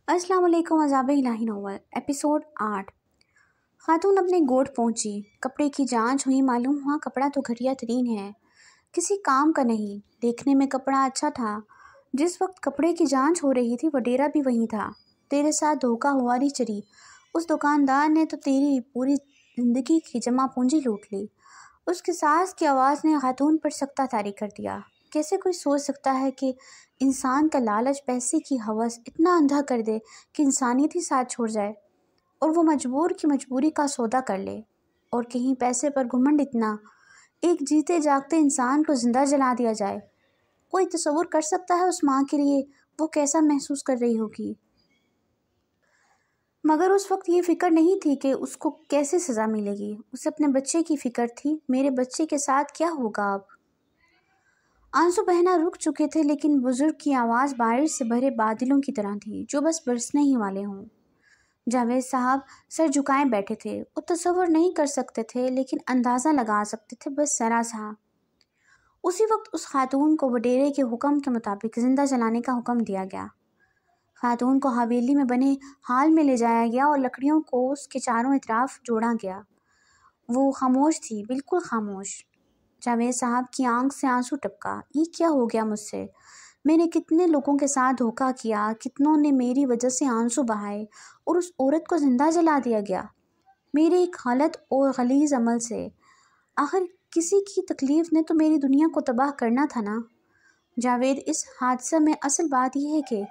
السلام علیکم عذاب الہی ناول ایپیسوڈ 8۔ خاتون اپنے گوٹ پہنچی، کپڑے کی جانچ ہوئی، معلوم ہوا کپڑا تو گھٹیا ترین ہے، کسی کام کا نہیں۔ دیکھنے میں کپڑا اچھا تھا، جس وقت کپڑے کی جانچ ہو رہی تھی وہ ڈیرا بھی وہیں تھا۔ تیرے ساتھ دھوکہ ہوا ری چری، اس دکاندار نے تو تیری پوری زندگی کی جمع پونجی لوٹ لی۔ اس کی ساس کی آواز نے خاتون پر سکتہ طاری کر دیا۔ کیسے کوئی سوچ سکتا ہے کہ انسان کا لالچ، پیسے کی ہوس اتنا اندھا کر دے کہ انسانیت ہی ساتھ چھوڑ جائے اور وہ مجبور کی مجبوری کا سودا کر لے، اور کہیں پیسے پر گھمنڈ اتنا، ایک جیتے جاگتے انسان کو زندہ جلا دیا جائے۔ کوئی تصور کر سکتا ہے اس ماں کے لیے وہ کیسا محسوس کر رہی ہوگی؟ مگر اس وقت یہ فکر نہیں تھی کہ اس کو کیسے سزا ملے گی، اسے اپنے بچے کی فکر تھی۔ میرے بچے کے ساتھ کیا ہوگا اب؟ آنسو بہنا رک چکے تھے، لیکن بزرگ کی آواز بارش سے بھرے بادلوں کی طرح تھی جو بس برسنے ہی والے ہوں۔ جاوید صاحب سر جھکائے بیٹھے تھے، وہ تصور نہیں کر سکتے تھے لیکن اندازہ لگا سکتے تھے، بس ذرا سا۔ اسی وقت اس خاتون کو وڈیرے کے حکم کے مطابق زندہ جلانے کا حکم دیا گیا۔ خاتون کو حویلی میں بنے ہال میں لے جایا گیا اور لکڑیوں کو اس کے چاروں اطراف جوڑا گیا۔ وہ خاموش تھی، بالکل خاموش۔ جاوید صاحب کی آنکھ سے آنسو ٹپکا۔ یہ کیا ہو گیا مجھ سے؟ میں نے کتنے لوگوں کے ساتھ دھوکہ کیا، کتنوں نے میری وجہ سے آنسو بہائے، اور اس عورت کو زندہ جلا دیا گیا میرے ایک غلط اور غلیظ عمل سے۔ آخر کسی کی تکلیف نے تو میری دنیا کو تباہ کرنا تھا نا۔ جاوید، اس حادثہ میں اصل بات یہ ہے کہ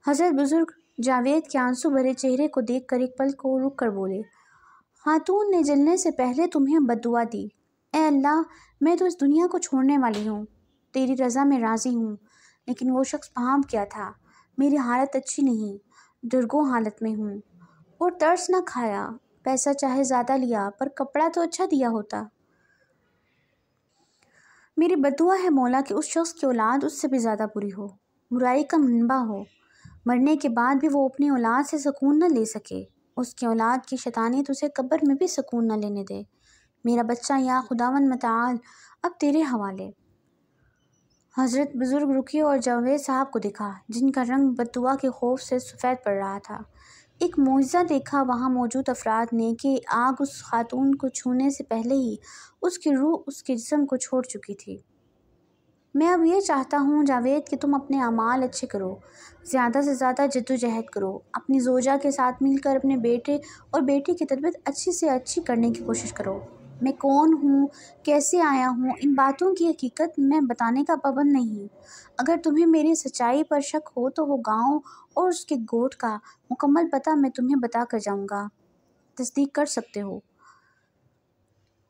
حضرت بزرگ جاوید کے آنسو بھرے چہرے کو دیکھ کر ایک پل کو رک کر بولے، خاتون نے جلنے سے پہلے تمہیں بد دعا دی۔ اے اللہ، میں تو اس دنیا کو چھوڑنے والی ہوں، تیری رضا میں راضی ہوں، لیکن وہ شخص وہاں کیا تھا؟ میری حالت اچھی نہیں، درگو حالت میں ہوں، اور ترس نہ کھایا۔ پیسہ چاہے زیادہ لیا پر کپڑا تو اچھا دیا ہوتا۔ میری بد دعا ہے مولا کہ اس شخص کی اولاد اس سے بھی زیادہ بری ہو، برائی کا منبع ہو، مرنے کے بعد بھی وہ اپنی اولاد سے سکون نہ لے سکے، اس کی اولاد کی شیطانیت اسے قبر میں بھی سکون نہ لینے دے۔ میرا بچہ یا خداوند متعال اب تیرے حوالے۔ حضرت بزرگ رکے اور جاوید صاحب کو دیکھا، جن کا رنگ بد دعا کے خوف سے سفید پڑ رہا تھا۔ ایک معجزہ دیکھا وہاں موجود افراد نے کہ آگ اس خاتون کو چھونے سے پہلے ہی اس کی روح اس کے جسم کو چھوڑ چکی تھی۔ میں اب یہ چاہتا ہوں جاوید کہ تم اپنے اعمال اچھے کرو، زیادہ سے زیادہ جدوجہد کرو، اپنی زوجہ کے ساتھ مل کر اپنے بیٹے اور بیٹی کی تربیت اچھی سے اچھی کرنے کی کوشش کرو۔ میں کون ہوں، کیسے آیا ہوں، ان باتوں کی حقیقت میں بتانے کا پابند نہیں۔ اگر تمہیں میری سچائی پر شک ہو تو وہ گاؤں اور اس کے گوٹھ کا مکمل پتہ میں تمہیں بتا کر جاؤں گا، تصدیق کر سکتے ہو۔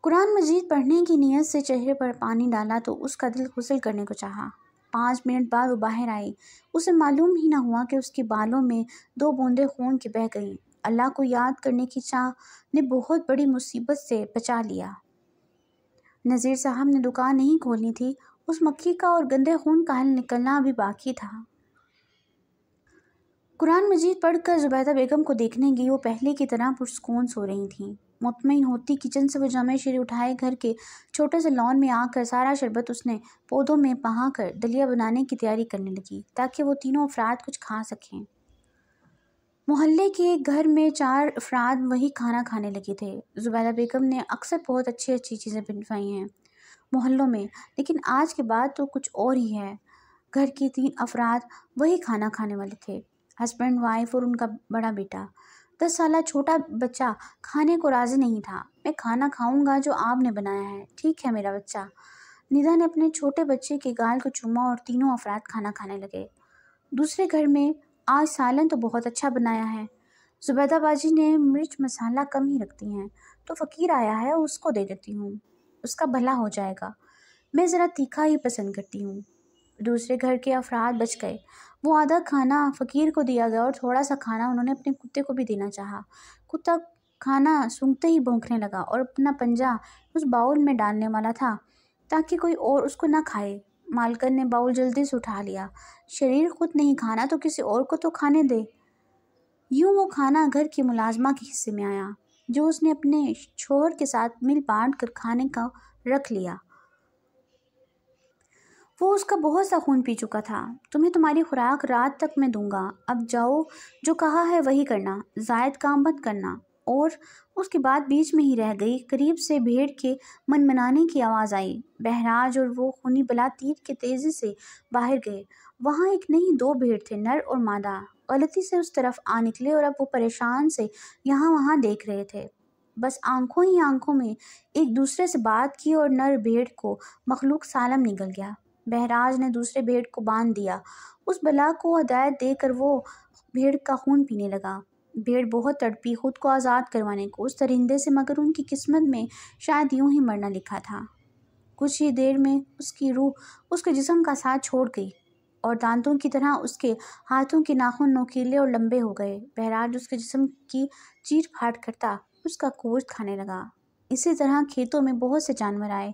قرآن مجید پڑھنے کی نیت سے چہرے پر پانی ڈالا تو اس کا دل غسل کرنے کو چاہا۔ 5 منٹ بعد وہ باہر آئی، اسے معلوم ہی نہ ہوا کہ اس کے بالوں میں 2 بوندیں خون کی بہہ گئیں۔ اللہ کو یاد کرنے کی چاہ نے بہت بڑی مصیبت سے بچا لیا۔ نذیر صاحب نے دکان نہیں کھولنی تھی، اس مکھی کا اور گندے خون کا حل نکلنا ابھی باقی تھا۔ قرآن مجید پڑھ کر زبیدہ بیگم کو دیکھنے گئی، وہ پہلے کی طرح پرسکون سو رہی تھیں۔ مطمئن ہوتی کچن سے وہ جامع شیریں اٹھائے گھر کے چھوٹے سے لان میں آ کر سارا شربت اس نے پودوں میں بہا کر دلیا بنانے کی تیاری کرنے لگی تاکہ وہ تینوں افراد کچھ کھا سکیں۔ محلے کے ایک گھر میں 4 افراد وہی کھانا کھانے لگے تھے۔ زبیدہ بیگم نے اکثر بہت اچھی چیزیں بنوائی ہیں محلوں میں، لیکن آج کے بعد تو کچھ اور ہی ہے۔ گھر کے 3 افراد وہی کھانا کھانے والے تھے، ہسبینڈ، وائف اور ان کا بڑا بیٹا۔ 10 سالہ چھوٹا بچہ کھانے کو راضی نہیں تھا۔ میں کھانا کھاؤں گا جو آپ نے بنایا ہے، ٹھیک ہے میرا بچہ؟ ندا نے اپنے چھوٹے بچے کے گال کو چوما اور تینوں افراد کھانا کھانے لگے۔ دوسرے گھر میں آج سالن تو بہت اچھا بنایا ہے، زبیدہ باجی نے مرچ مسالہ کم ہی رکھتی ہیں، تو فقیر آیا ہے اس کو دے دیتی ہوں، اس کا بھلا ہو جائے گا، میں ذرا تیکھا ہی پسند کرتی ہوں۔ دوسرے گھر کے افراد بچ گئے، وہ آدھا کھانا فقیر کو دیا گیا اور تھوڑا سا کھانا انہوں نے اپنے کتے کو بھی دینا چاہا۔ کتا کھانا سونگھتے ہی بھونکنے لگا اور اپنا پنجہ اس باؤل میں ڈالنے والا تھا تاکہ کوئی اور اس کو نہ کھائے۔ مالکن نے باؤل جلدی سے اٹھا لیا، شریر خود نہیں کھانا تو کسی اور کو تو کھانے دے۔ یوں وہ کھانا گھر کی ملازمہ کے حصے میں آیا جو اس نے اپنے شوہر کے ساتھ مل بانٹ کر کھانے کا رکھ لیا۔ وہ اس کا بہت سا خون پی چکا تھا۔ تمہیں تمہاری خوراک رات تک میں دوں گا، اب جاؤ، جو کہا ہے وہی کرنا، زائد کام مت کرنا۔ اور اس کی بات بیچ میں ہی رہ گئی۔ قریب سے بھیڑ کے منمنانے کی آواز آئی۔ بہراج اور وہ خونی بلا تیر کے تیزی سے باہر گئے۔ وہاں ایک نہیں دو بھیڑ تھے، نر اور مادہ، غلطی سے اس طرف آ نکلے اور اب وہ پریشان سے یہاں وہاں دیکھ رہے تھے۔ بس آنکھوں ہی آنکھوں میں ایک دوسرے سے بات کی اور نر بھیڑ کو مخلوق سالم نگل گیا۔ بہراج نے دوسرے بھیڑ کو باندھ دیا۔ اس بلا کو ہدایت دے کر وہ بھیڑ کا خون پینے لگا۔ بھیڑ بہت تڑپی خود کو آزاد کروانے کو اس درندے سے، مگر ان کی قسمت میں شاید یوں ہی مرنا لکھا تھا۔ کچھ ہی دیر میں اس کی روح اس کے جسم کا ساتھ چھوڑ گئی اور دانتوں کی طرح اس کے ہاتھوں کے ناخن نوکیلے اور لمبے ہو گئے۔ بہراج اس کے جسم کی چیر پھاڑ کرتا اس کا گوشت کھانے لگا۔ اسی طرح کھیتوں میں بہت سے جانور آئے۔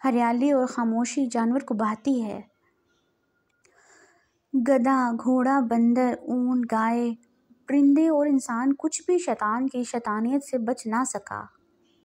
ہریالی اور خاموشی جانور کو بھاتی ہے۔ گدھا، گھوڑا، بندر، اونٹ، گائے، پرندے اور انسان، کچھ بھی شیطان کی شیطانیت سے بچ نہ سکا۔